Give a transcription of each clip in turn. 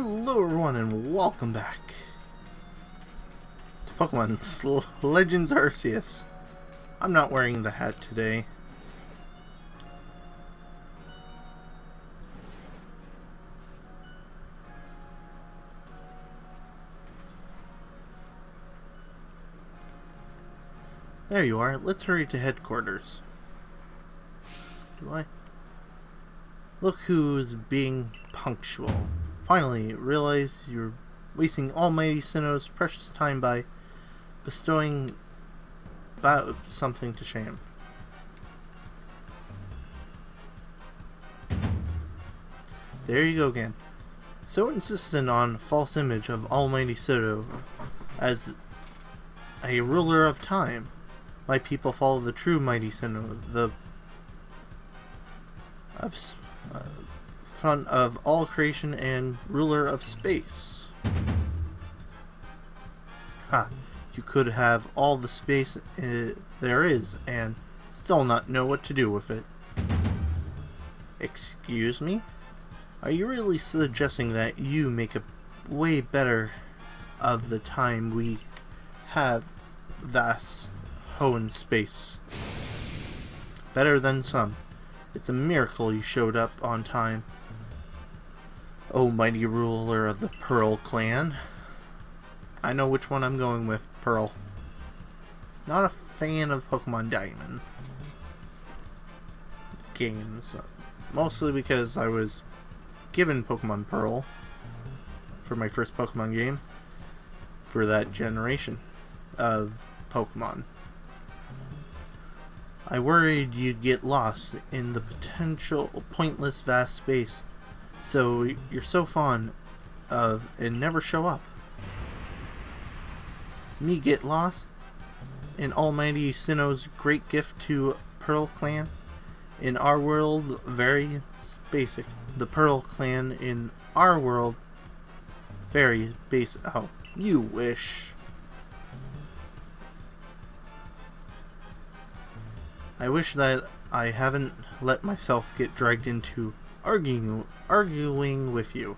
Hello everyone and welcome back to Pokemon Legends Arceus. I'm not wearing the hat today. There you are. Let's hurry to headquarters. Do I? Look who's being punctual. Finally, realize you're wasting Almighty Sinnoh's precious time by bestowing something to shame. There you go again. So insistent on a false image of Almighty Sinnoh as a ruler of time. My people follow the true Mighty Sinnoh, the front of all creation and ruler of space. Ha! You could have all the space there is and still not know what to do with it. Excuse me? Are you really suggesting that you make a way better of the time we have vast Hoenn space? Better than some. It's a miracle you showed up on time. Oh, mighty ruler of the Pearl clan. I know which one I'm going with, Pearl. Not a fan of Pokemon Diamond games. Mostly because I was given Pokemon Pearl for my first Pokemon game for that generation of Pokemon. I worried you'd get lost in the potential pointless vast space, so you're so fond of and never show up. Me get lost in Almighty Sinnoh's great gift to Pearl Clan? In our world, very basic. The Pearl Clan in our world, very basic. Oh, you wish. I wish that I haven't let myself get dragged into arguing with you.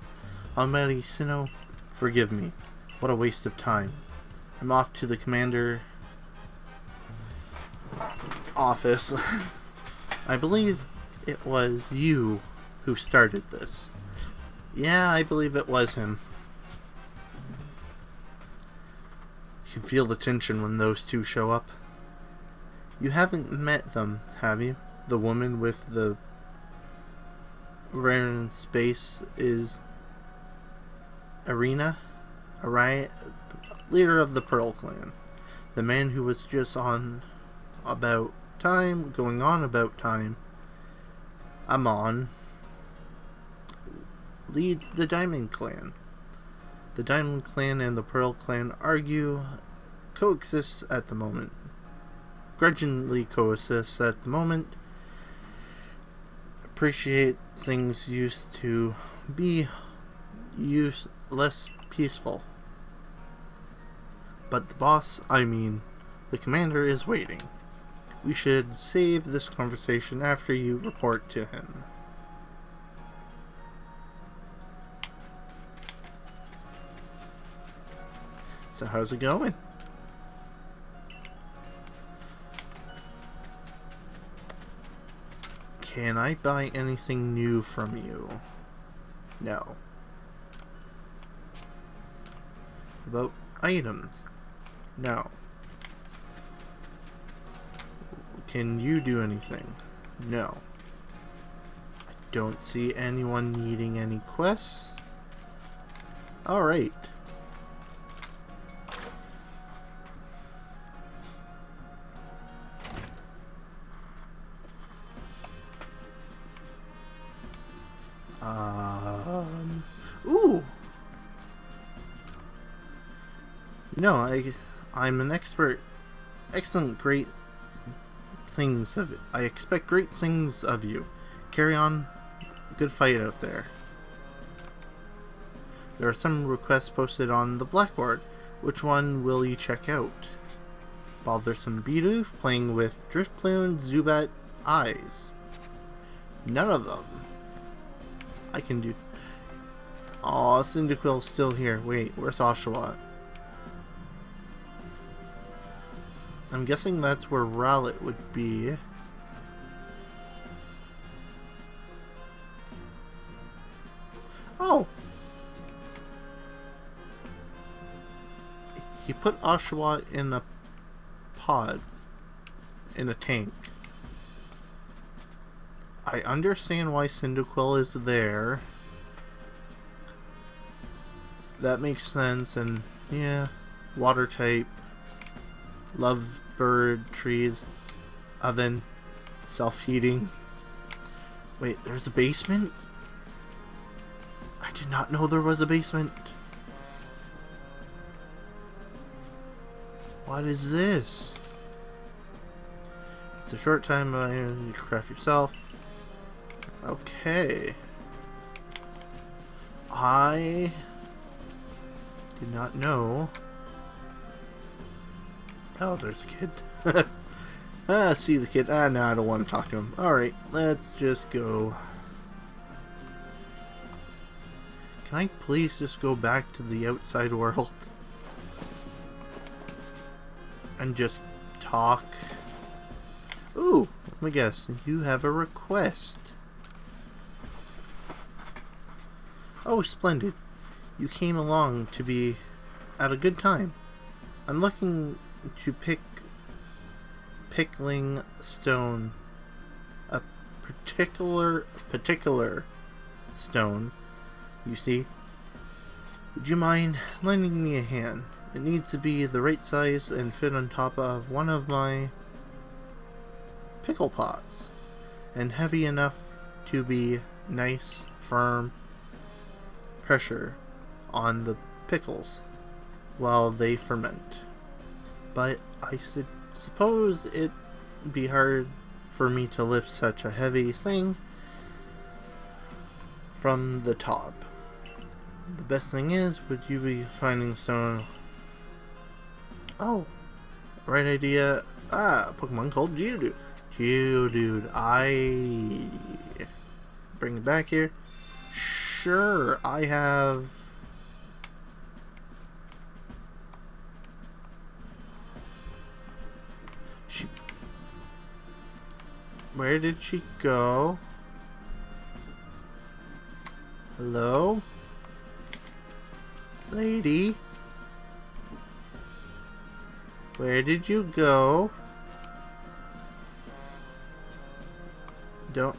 Almighty Sinnoh, forgive me. What a waste of time. I'm off to the commander office. I believe it was you who started this. Yeah, I believe it was him. You can feel the tension when those two show up. You haven't met them, have you? The woman with the rare in space is Arena, leader of the Pearl Clan. The man who was just going on about time, Amon, leads the Diamond Clan. The Diamond Clan and the Pearl Clan coexist at the moment. Grudgingly coexist at the moment. Appreciate things used to be less peaceful. But the boss, the commander, is waiting. We should save this conversation after you report to him. So how's it going? Can I buy anything new from you? No. About items? No. Can you do anything? No. I don't see anyone needing any quests. Alright. Ooh! You know, I'm an expert. Great things of it. I expect great things of you. Carry on. Good fight out there. There are some requests posted on the blackboard. Which one will you check out? Bothersome Bidoof playing with Driftloon, Zubat, Eyes. None of them. I can do. Aw, Cyndaquil's still here. Wait, where's Oshawott? I'm guessing that's where Rowlet would be. Oh! He put Oshawott in a pod. In a tank. I understand why Cyndaquil is there. That makes sense, and yeah, water type, love bird, trees, oven, self-heating. Wait, there's a basement? I did not know there was a basement. What is this? It's a short time, but you craft yourself. Okay. I did not know. Oh, there's a kid. See the kid. No, I don't want to talk to him. Alright, let's just go. Can I please just go back to the outside world? And just talk? Ooh, let me guess. You have a request. Oh, splendid. You came along to be at a good time. I'm looking to pickling stone. A particular stone, you see. Would you mind lending me a hand? It needs to be the right size and fit on top of one of my pickle pots, and heavy enough to be nice, firm pressure on the pickles while they ferment. But I suppose it'd be hard for me to lift such a heavy thing from the top. The best thing is, would you be finding stone? Oh, right idea. A Pokemon called Geodude. Geodude, I bring it back here. Sure, I have. Where did she go? Hello? Lady? Where did you go? Don't...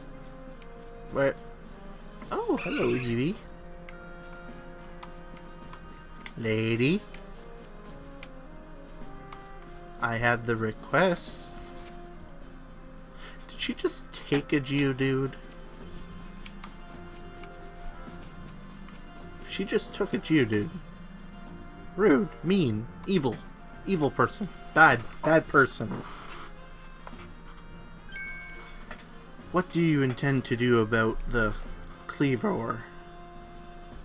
Where... Oh, hello, Eevee. Lady? I have the requests. Did she just take a Geodude? She just took a Geodude. Rude, mean, evil. Evil person. Bad person. What do you intend to do about the Cleaver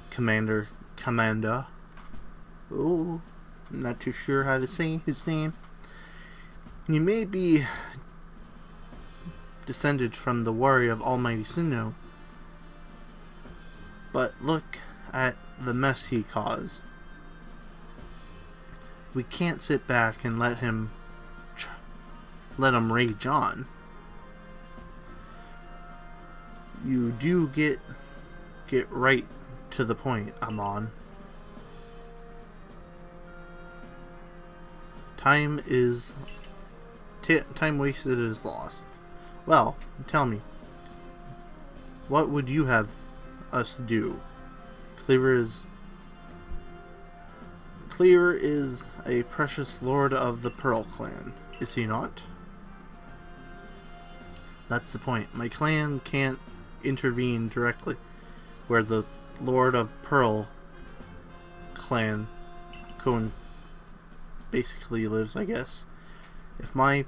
Commander? Oh, I'm not too sure how to say his name. You may be descended from the warrior of Almighty Sinnoh, but look at the mess he caused. We can't sit back and let him rage on. You do get right to the point, Amon. Time wasted is lost. Well, tell me, what would you have us do? Cleaver is a precious lord of the Pearl clan, is he not? That's the point. My clan can't intervene directly where the Lord of Pearl clan basically lives, I guess. If my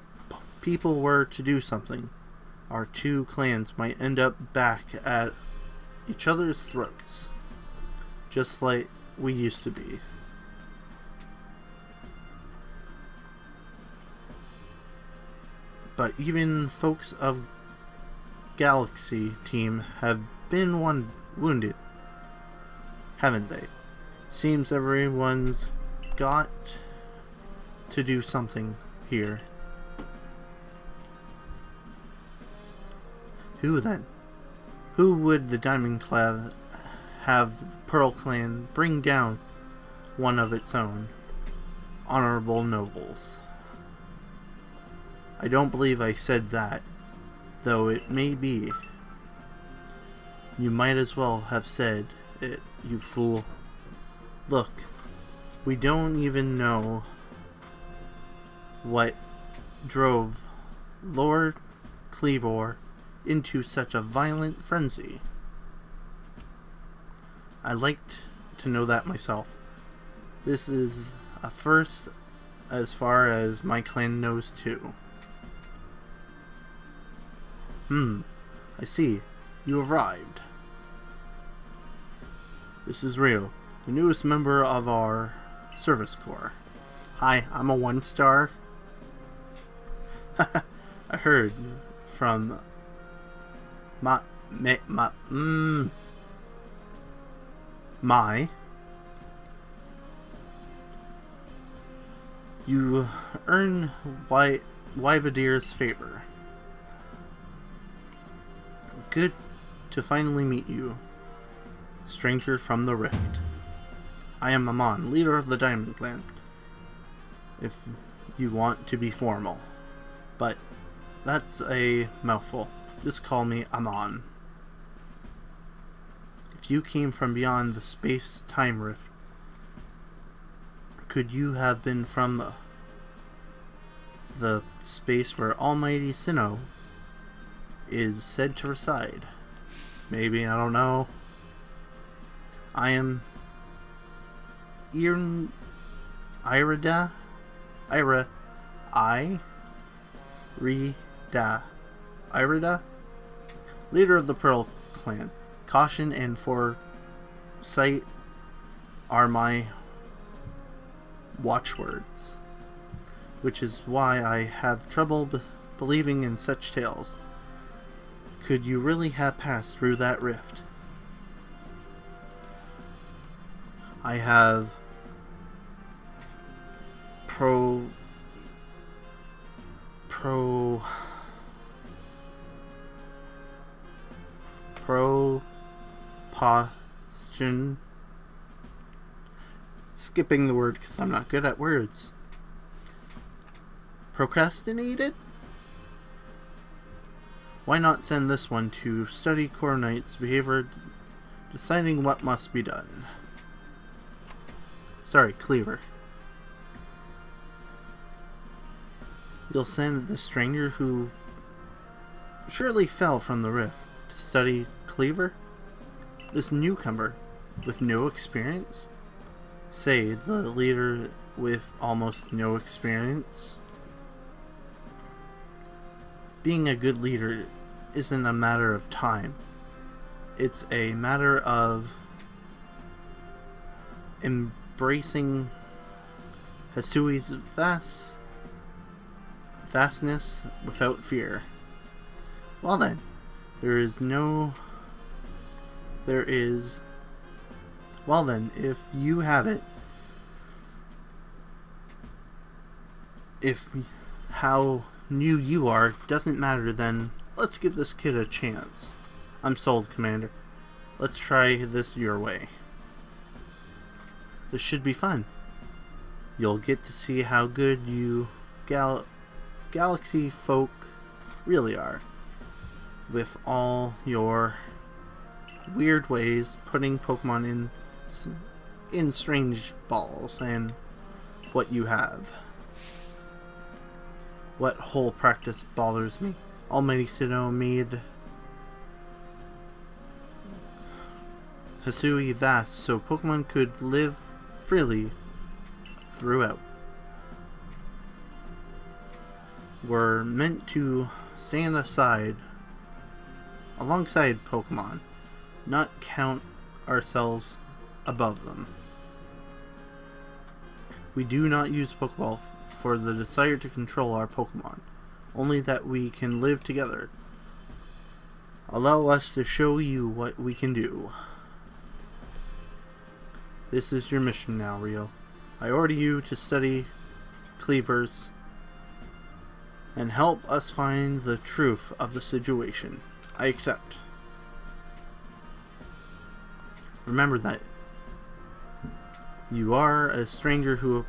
people were to do something, our two clans might end up back at each other's throats, just like we used to be. But even folks of Galaxy Team have been wounded. haven't they? Seems everyone's got to do something here. Who then? Who would the Diamond Clan have the Pearl Clan bring down one of its own? Honorable nobles. I don't believe I said that, though it may be. You might as well have said it, you fool. Look, we don't even know what drove Lord Cleavor into such a violent frenzy. I'd like to know that myself. This is a first as far as my clan knows too. I see. You arrived. This is Rio, the newest member of our service corps. Hi, I'm a 1-star. I heard from my you earn Wyvadir's favor. Good to finally meet you, stranger from the Rift. I am Amon, leader of the Diamond Clan, if you want to be formal. But that's a mouthful. Just call me Amon. If you came from beyond the space-time rift, could you have been from the space where Almighty Sinnoh is said to reside? Maybe, I don't know. I am Irida, leader of the Pearl Clan. Caution and foresight are my watchwords, which is why I have trouble believing in such tales. Could you really have passed through that rift? I have proposition. Skipping the word because I'm not good at words. Procrastinated? Why not send this one to study Core Knight's behavior, deciding what must be done? Sorry, Cleaver. You'll send the stranger who surely fell from the rift to study Cleaver? This newcomer with no experience? Say, the leader with almost no experience? Being a good leader isn't a matter of time. It's a matter of embracing Hisui's vastness without fear. Well then, well then, if you have it, if how new you are doesn't matter, then let's give this kid a chance. I'm sold, Commander. Let's try this your way. This should be fun. You'll get to see how good you galaxy folk really are, with all your weird ways putting Pokemon in strange balls and what you have. What whole practice bothers me. Almighty Sinnoh made Hisui vast so Pokemon could live freely throughout. We're meant to stand alongside Pokemon, not count ourselves above them. We do not use Pokeball for the desire to control our Pokemon, only that we can live together. Allow us to show you what we can do. This is your mission now, Rio. I order you to study cleavers and help us find the truth of the situation. I accept. Remember that you are a stranger who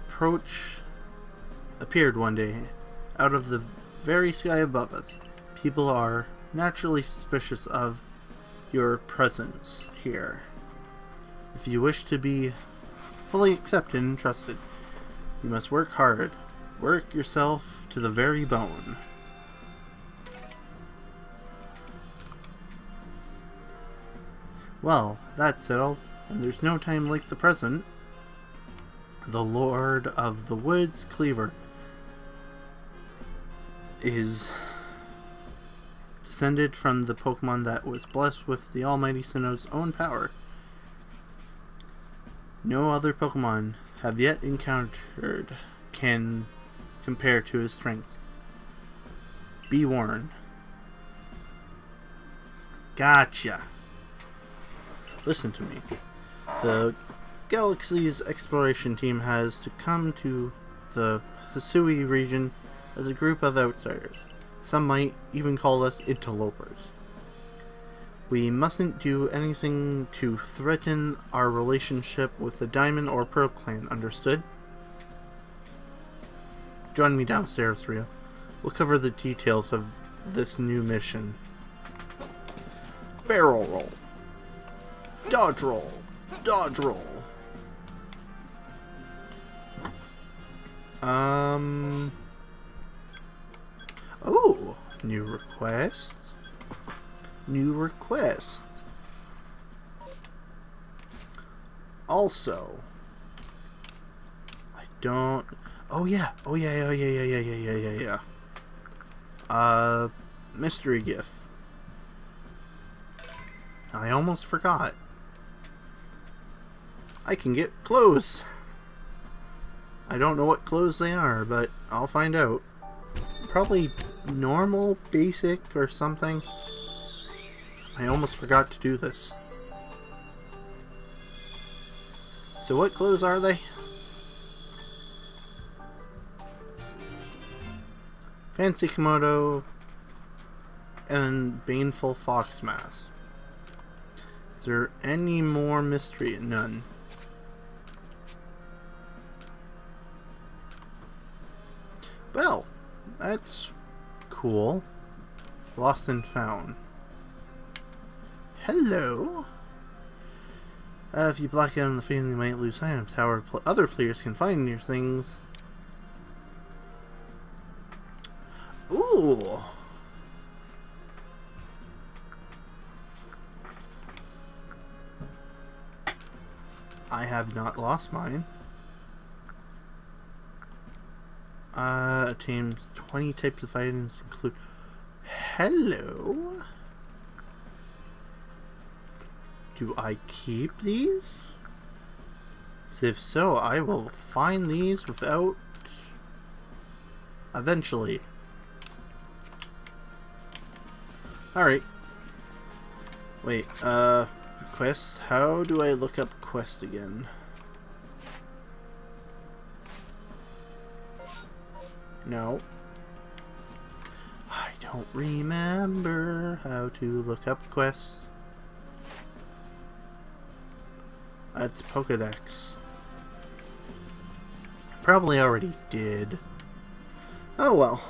appeared one day out of the very sky above us. People are naturally suspicious of your presence here. If you wish to be fully accepted and trusted, you must work hard. Work yourself to the very bone. Well, that's settled, and there's no time like the present. The Lord of the Woods, Cleaver, is descended from the Pokemon that was blessed with the Almighty Sinnoh's own power. No other Pokemon have yet encountered can compare to his strength. Be warned. Gotcha. Listen to me. The Galaxy's exploration team has to come to the Hisui region as a group of outsiders. Some might even call us interlopers. We mustn't do anything to threaten our relationship with the Diamond or Pearl clan, understood? Join me downstairs, Rio. We'll cover the details of this new mission. Barrel roll. Dodge roll. Dodge roll. Oh, new request. New request. Also, I don't. Oh yeah. Oh yeah. Mystery gift. I almost forgot. I can get clothes. I don't know what clothes they are, but I'll find out. Probably normal, basic, or something. I almost forgot to do this. So what clothes are they? Fancy Komodo and Baneful Fox Mask. Is there any more mystery? None. Well, that's cool. Lost and found. Hello. If you black out on the field, you might lose items. However, other players can find your things. Ooh. I have not lost mine. Teams 20 types of items include. Hello. Do I keep these? If so, I will find these without. Eventually. Alright. Wait, quests? How do I look up quests again? No. I don't remember how to look up quests. That's Pokedex. Probably already did. Oh well.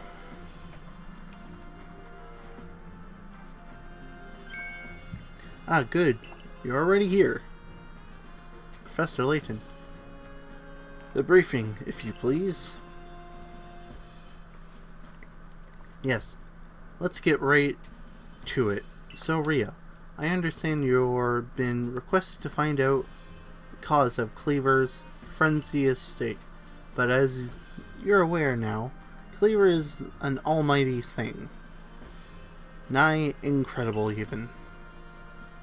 Ah, good. You're already here. Professor Layton. The briefing, if you please. Yes. Let's get right to it. So, Ria, I understand you've been requested to find out the cause of Cleaver's frenzious state. But as you're aware now, Cleaver is an almighty thing. Nigh incredible, even.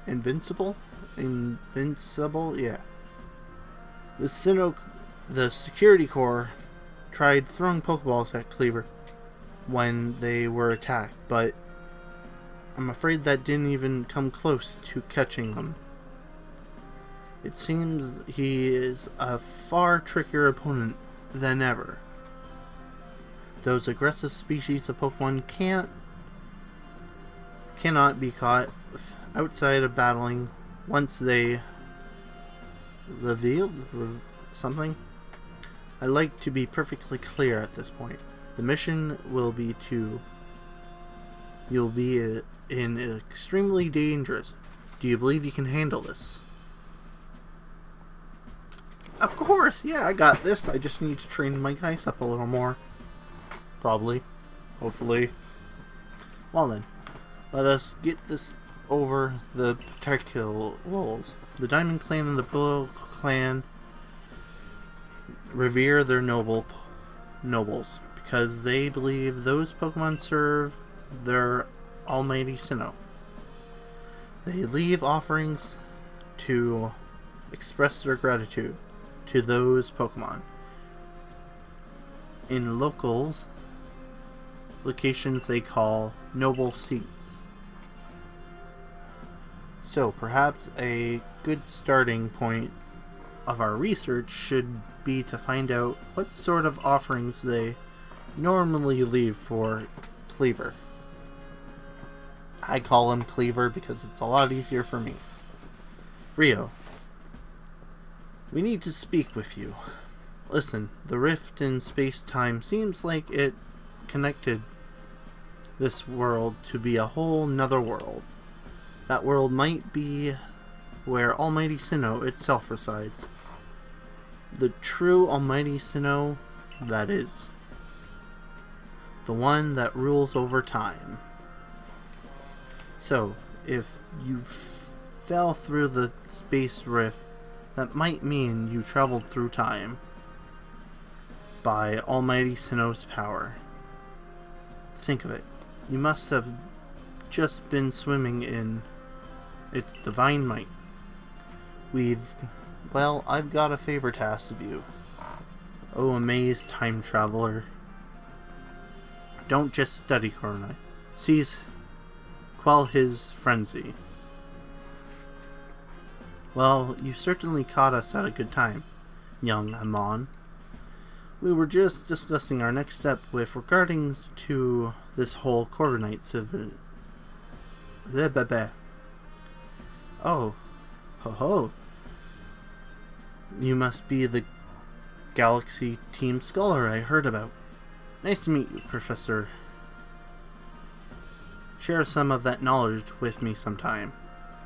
Invincible? Invincible? Yeah. The Security Corps tried throwing Pokeballs at Cleaver when they were attacked, but I'm afraid that didn't even come close to catching them. It seems he is a far trickier opponent than ever. Those aggressive species of Pokemon cannot be caught outside of battling once they reveal something. I like to be perfectly clear at this point. The mission will be you'll be in extremely dangerous. Do you believe you can handle this? Of course, yeah, I got this. I just need to train my guys up a little more. Probably. Hopefully. Well then, let us get this over the particulars. The Diamond Clan and the Pearl Clan revere their nobles because they believe those Pokemon serve their almighty Sinnoh. They leave offerings to express their gratitude to those Pokemon. In locations they call noble seats. So perhaps a good starting point of our research should be to find out what sort of offerings they normally leave for Cleaver. I call him Cleaver because it's a lot easier for me. Rio, we need to speak with you. Listen, the rift in space-time seems like it connected this world to be a whole nother world. That world might be where Almighty Sinnoh itself resides. The true Almighty Sinnoh, that is. The one that rules over time. So, if you fell through the space rift, that might mean you traveled through time by Almighty Sinnoh's power. Think of it. You must have just been swimming in its divine might. I've got a favor to ask of you. Oh, amazed time traveler. Don't just study Corviknight. Quell his frenzy. Well, you certainly caught us at a good time, young Amon. We were just discussing our next step with regarding to this whole Corviknight civil. Oh, ho ho. You must be the Galaxy Team Scholar I heard about. Nice to meet you, Professor. Share some of that knowledge with me sometime.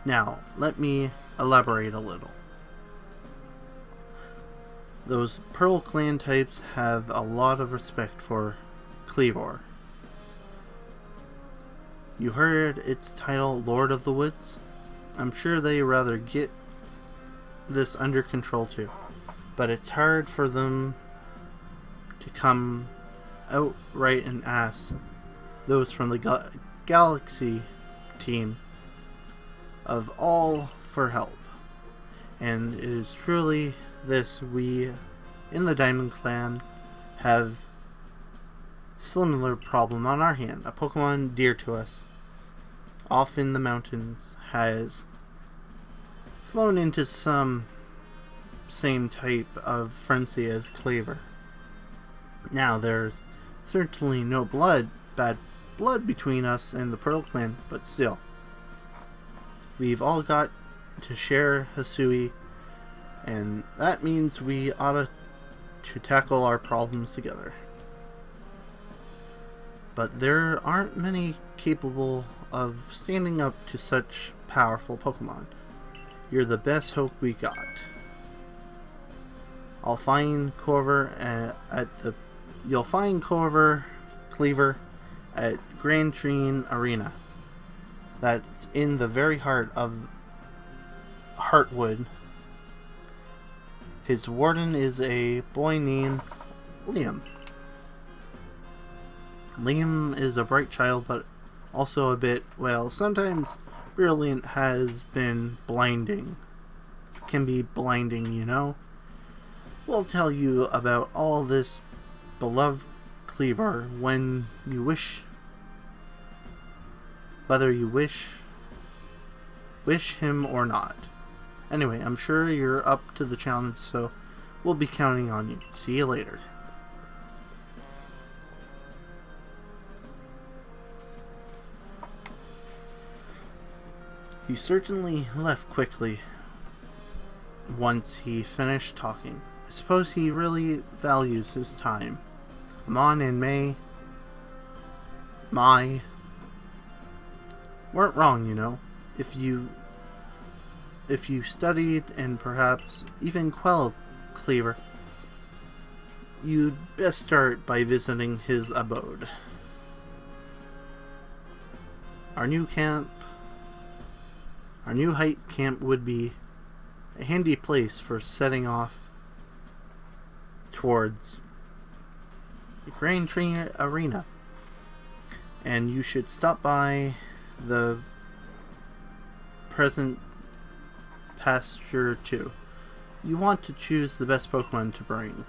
Now, let me elaborate a little. Those Pearl Clan types have a lot of respect for Cleavor. You heard its title, Lord of the Woods? I'm sure they rather get this under control too, but it's hard for them to come outright and ask those from the Galaxy team of all for help. And it is truly this we in the Diamond Clan have similar problem on our hand. A Pokemon dear to us off in the mountains has flown into some same type of frenzy as Cleaver. Now there's certainly no bad blood between us and the Pearl Clan, but still, we've all got to share Hisui, and that means we ought to tackle our problems together. But there aren't many capable of standing up to such powerful Pokemon. You're the best hope we got. You'll find Cleaver at Grand Trine Arena. That's in the very heart of Heartwood. His warden is a boy named Liam. Liam is a bright child, but also a bit, sometimes brilliant. Has been blinding. Can be blinding, you know. We'll tell you about all this beloved Cleaver when you wish, whether you wish him or not. Anyway, I'm sure you're up to the challenge, so we'll be counting on you. See you later. He certainly left quickly once he finished talking. I suppose he really values his time. Amon and Mai weren't wrong, you know. If you studied and perhaps even quelled Cleaver, you'd best start by visiting his abode. Our new height camp would be a handy place for setting off towards the Grand Tree Arena. And you should stop by the present pasture too. You want to choose the best Pokemon to bring.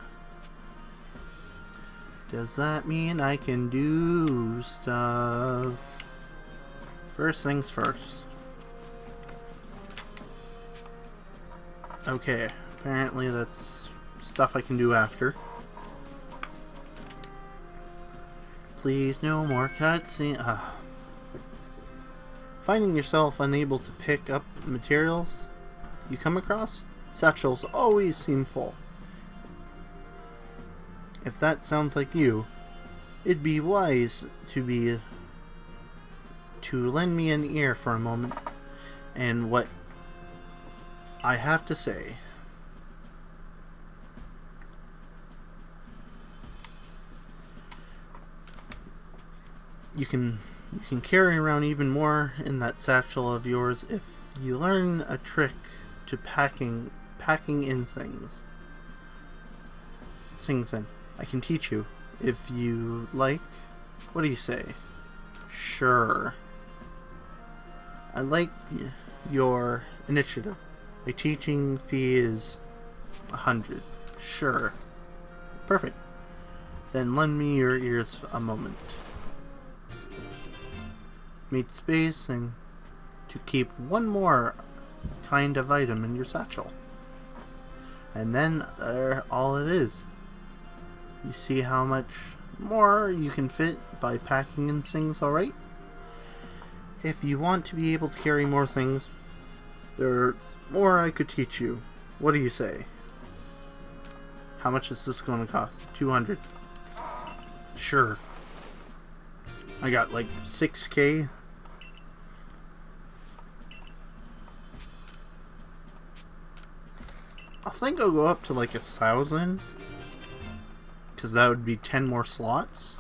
Does that mean I can do stuff? First things first. Okay, apparently that's stuff I can do after. Please, no more cutscene. Finding yourself unable to pick up materials you come across? Satchels always seem full. If that sounds like you, it'd be wise to lend me an ear for a moment and what I have to say. You can carry around even more in that satchel of yours if you learn a trick to packing in things. I can teach you if you like. What do you say? Sure. I like your initiative. My teaching fee is 100. Sure. Perfect. Then lend me your ears a moment. Made space and to keep one more kind of item in your satchel. And then there all it is. You see how much more you can fit by packing in things, alright? If you want to be able to carry more things, there's more I could teach you. What do you say? How much is this going to cost? 200. Sure. I got like 6K. I think I'll go up to like 1,000. Because that would be 10 more slots.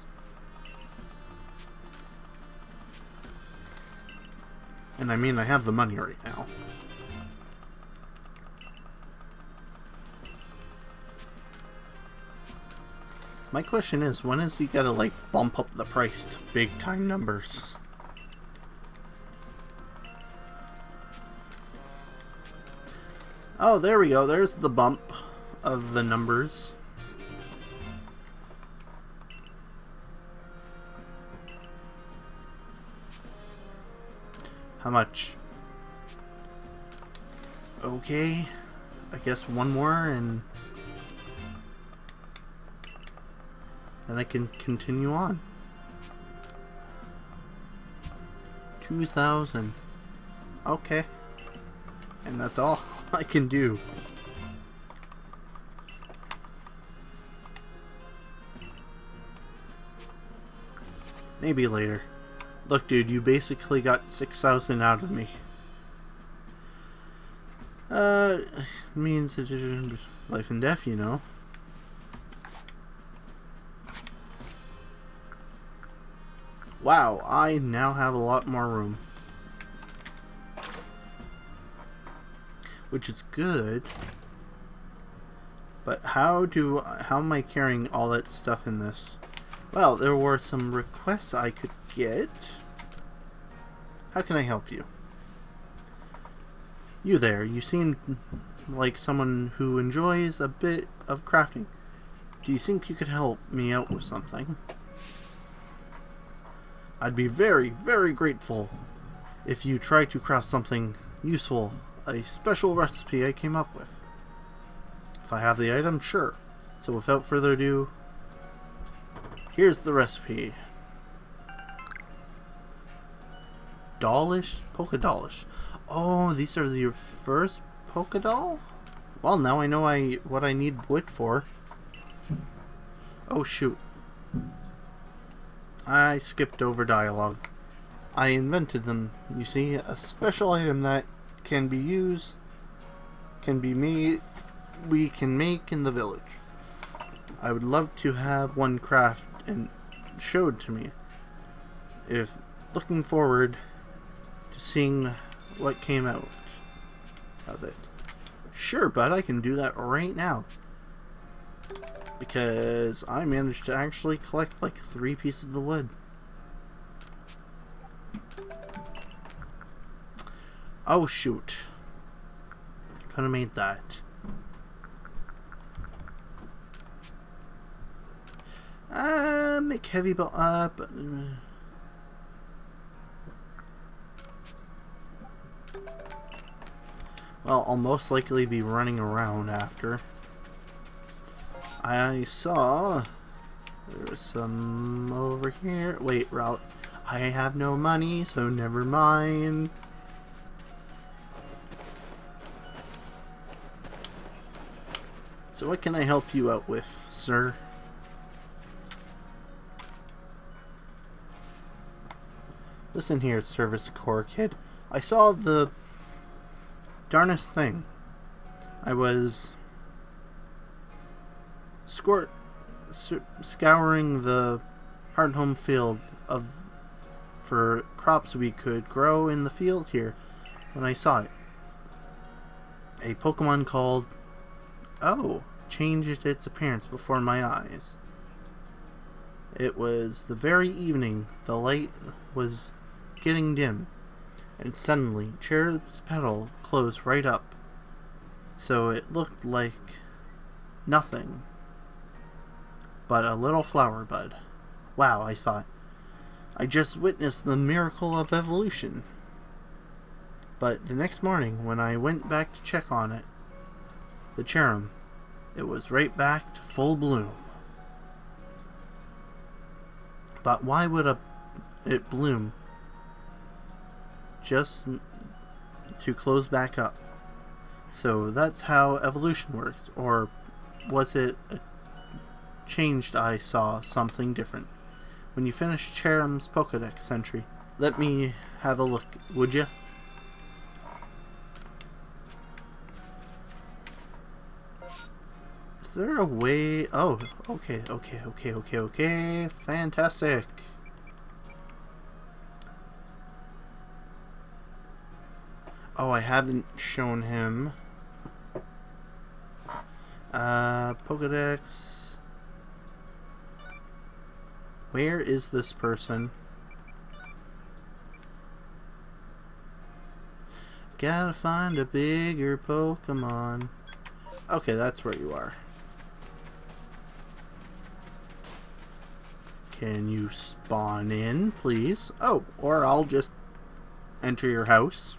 And I mean, I have the money right now. My question is, when is he gotta like bump up the price to big time numbers? Oh, there we go. There's the bump of the numbers. How much? Okay. I guess one more and then I can continue on. 2,000. Okay. And that's all I can do. Maybe later. Look, dude, you basically got 6,000 out of me. Means life and death, you know. Wow, I now have a lot more room. Which is good. But how am I carrying all that stuff in this? Well, there were some requests I could get. How can I help you? You there, you seem like someone who enjoys a bit of crafting. Do you think you could help me out with something? I'd be very, very grateful if you try to craft something useful a special recipe I came up with. If I have the item, sure. So without further ado, here's the recipe. Dollish? Pokedolish. Oh, these are your first Pokédoll? Well, now I know what I need wood for. Oh shoot. I skipped over dialogue. I invented them, you see, a special item that can be used, can be made, we can make in the village. I would love to have one craft and showed to me. If looking forward to seeing what came out of it. Sure, bud, I can do that right now. Because I managed to actually collect like 3 pieces of the wood. Oh shoot. Could have made that. Make heavy ball up. Well, I'll most likely be running around after. I saw there was some over here. Wait, Raleigh. I have no money, so never mind. So what can I help you out with, sir? Listen here, Service Corps kid. I saw the darnest thing. I was scouring the hard home field for crops we could grow in the field here when I saw it. A Pokemon called changed its appearance before my eyes. It was the very evening the light was getting dim, and suddenly Cherub's petal closed right up, so it looked like nothing but a little flower bud. Wow, I thought. I just witnessed the miracle of evolution. But the next morning, when I went back to check on it, the cherub, it was right back to full bloom. But why would it bloom just to close back up? So that's how evolution works. Or was it a changed I saw something different? When you finish Cherub's Pokedex entry, let me have a look, would you? Is there a way? Oh, okay. Fantastic. Oh, I haven't shown him. Pokedex. Where is this person? Gotta find a bigger Pokemon. Okay, that's where you are. Can you spawn in, please? Oh, or I'll just enter your house.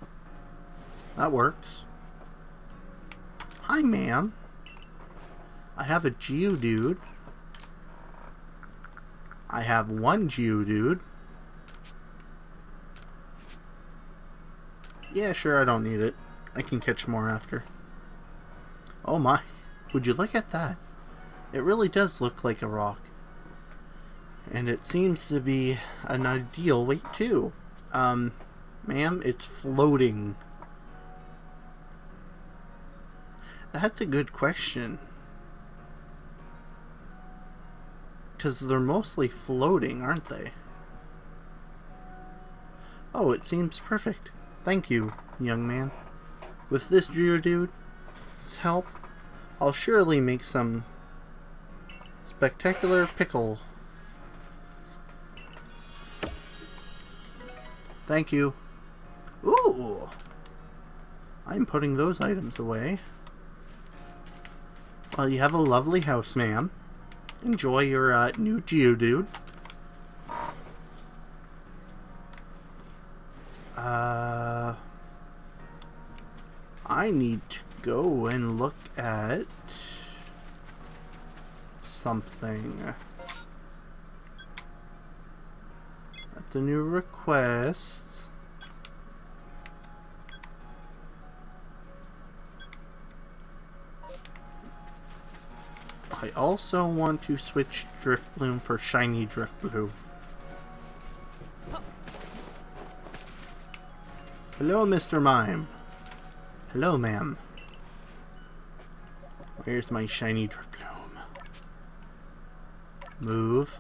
That works. Hi, ma'am. I have a Geodude. I have one Geodude. Yeah, sure, I don't need it. I can catch more after. Oh my. Would you look at that? It really does look like a rock. And it seems to be an ideal weight too. Ma'am, it's floating. That's a good question. Because they're mostly floating, aren't they? Oh, it seems perfect. Thank you, young man. With this Geodude's help, I'll surely make some spectacular pickle. Thank you. Ooh! I'm putting those items away. Well, you have a lovely house, ma'am. Enjoy your new Geodude. I need to go and look at something. That's a new request. I also want to switch Driftbloom for Shiny Driftbloom. Hello, Mr. Mime. Hello, ma'am. Where's my Shiny Driftbloom? Move.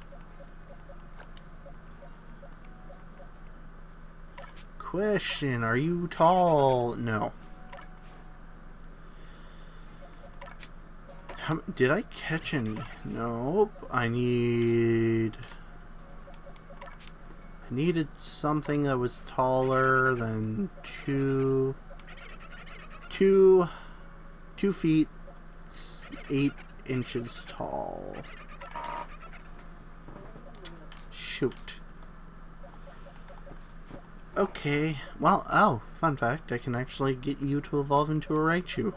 Question, are you tall? No. Did I catch any? Nope. I needed something that was taller than 2 feet 8 inches tall. Shoot. Okay. Well, oh, fun fact, I can actually get you to evolve into a Raichu.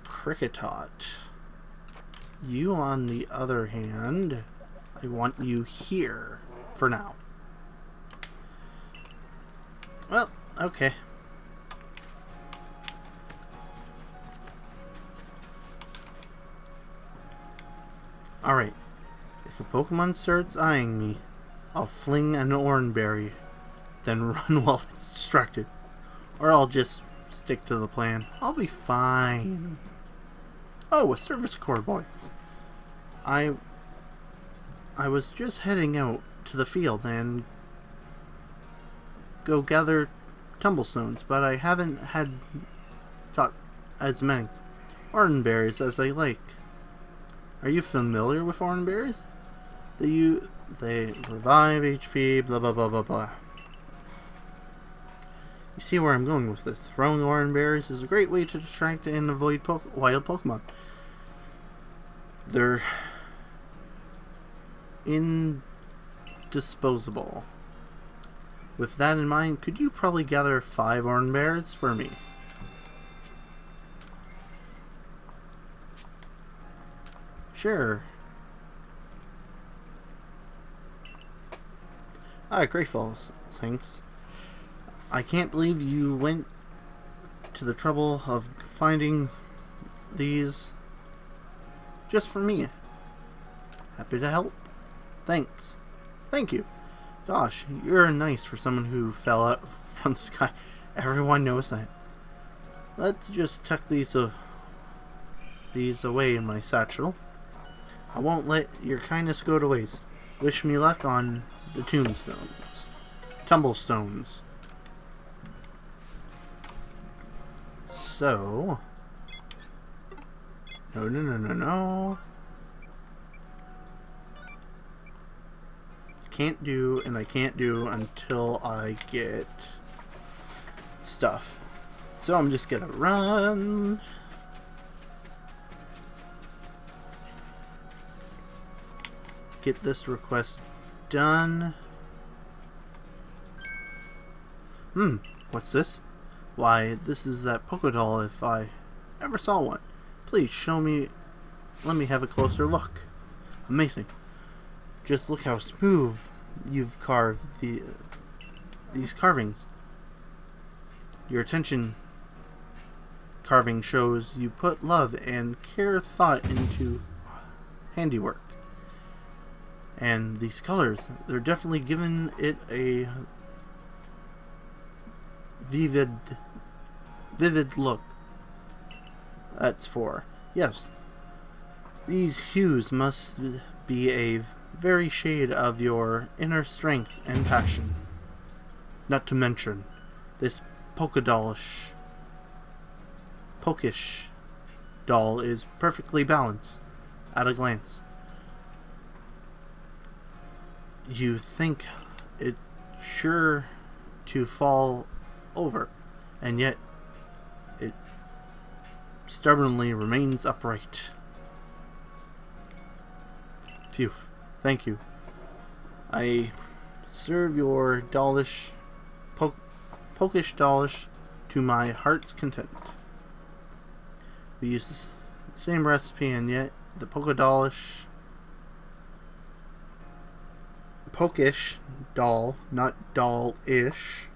Cricketot. You, on the other hand, I want you here for now. Well, okay. Alright. If a Pokemon starts eyeing me, I'll fling an Oranberry, then run while it's distracted. Or I'll just stick to the plan. I'll be fine. Oh, a Service Corps boy. I was just heading out to the field and go gather tumblestones, but I haven't got as many Oranberries as I like. Are you familiar with Oranberries? They revive HP, blah blah blah blah blah. You see where I'm going with this. Throwing Oranberries is a great way to distract and avoid wild Pokemon. They're indisposable. With that in mind, could you probably gather 5 Oranberries for me? Sure. Great Falls, thanks. I can't believe you went to the trouble of finding these just for me. Happy to help. Thanks. Thank you. Gosh, you're nice for someone who fell out from the sky. Everyone knows that. Let's just tuck these away in my satchel. I won't let your kindness go to waste. Wish me luck on the tombstones. Tumblestones. So... No. Can't do, and I can't do until I get stuff. So I'm just gonna run. Get this request done. What's this? Why, this is that Pokédoll if I ever saw one. Please show me, let me have a closer look. Amazing. Just look how smooth you've carved these carvings. Your attention carving shows you put love and thought into handiwork. And these colors, they're definitely giving it a vivid look. That's for, yes, these hues must be a very shade of your inner strength and passion. Not to mention, this pokish doll is perfectly balanced at a glance. You think it's sure to fall over, and yet it stubbornly remains upright. Phew. Thank you. I serve your dollish Pokesdolish to my heart's content. We use the same recipe, and yet the Pokédolish Pokish doll, not doll-ish,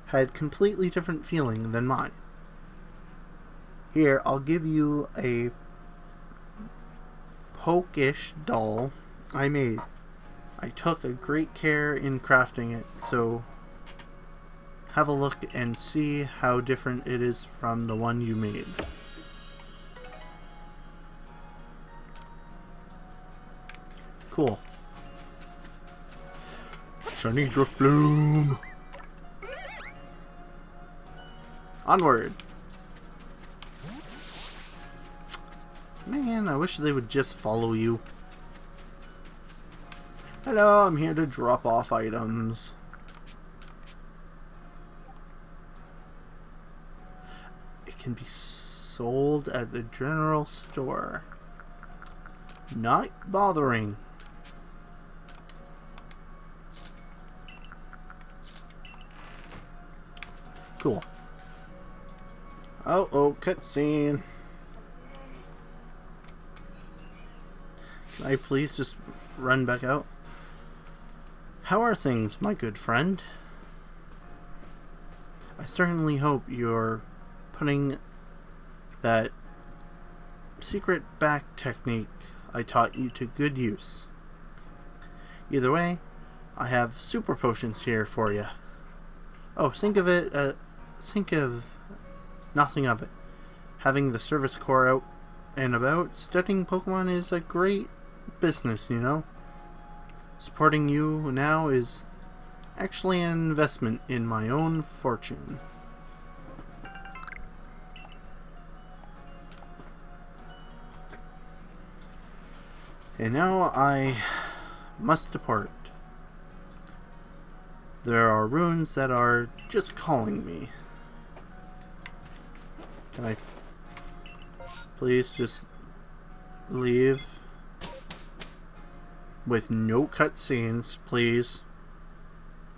had completely different feeling than mine. Here, I'll give you a Pokish doll I made. I took a great care in crafting it, so have a look and see how different it is from the one you made. Cool. Shiny Drifloon! Onward! Man, I wish they would just follow you. Hello, I'm here to drop off items. It can be sold at the general store. Not bothering. Cool. Oh, cutscene. Can I please just run back out? How are things, my good friend? I certainly hope you're putting that secret back technique I taught you to good use. Either way, I have super potions here for you. Oh, think of nothing of it. Having the service corps out and about studying Pokemon is a great business, you know? Supporting you now is actually an investment in my own fortune. And now I must depart. There are runes that are just calling me. Can I please just leave with no cutscenes, please?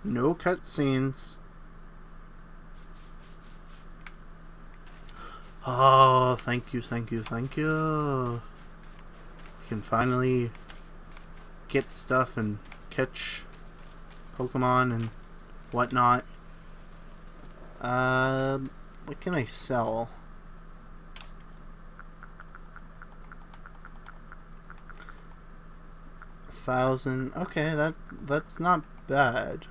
No cutscenes. Oh, thank you, thank you, thank you. We can finally get stuff and catch Pokemon and whatnot. What can I sell? 1,000. Okay, that's not bad.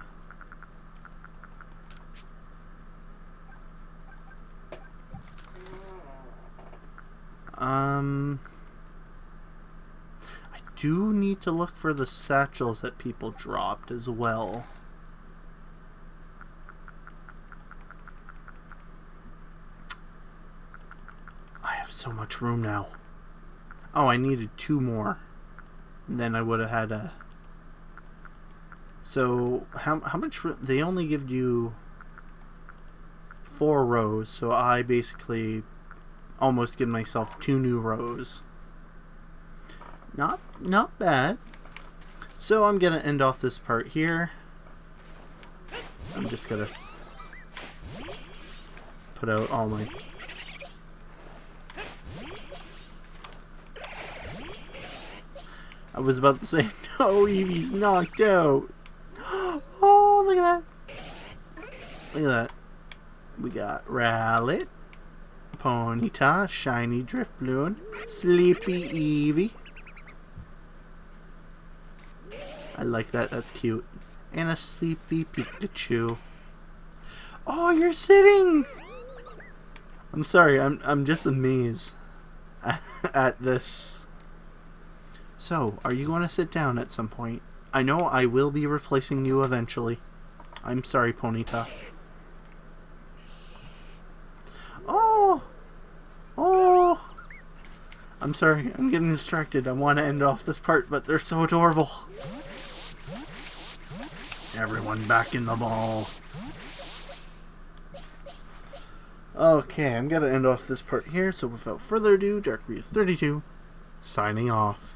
I do need to look for the satchels that people dropped as well. I have so much room now. Oh, I needed 2 more. And then I would have had a... So, how much... They only give you 4 rows, so I basically almost give myself 2 new rows. Not bad. So I'm gonna end off this part here. I'm just gonna put out all my... I was about to say, no, Eevee's knocked out. Oh, look at that. Look at that. We got Rowlet, Ponyta, Shiny Drifloon, Sleepy Eevee. I like that, that's cute. And a Sleepy Pikachu. Oh, you're sitting! I'm sorry, I'm just amazed at this. So, are you going to sit down at some point? I know I will be replacing you eventually. I'm sorry, Ponyta. Oh! Oh! I'm sorry, I'm getting distracted. I want to end off this part, but they're so adorable. Everyone back in the ball. Okay, I'm going to end off this part here, so without further ado, Dark Reef 32, signing off.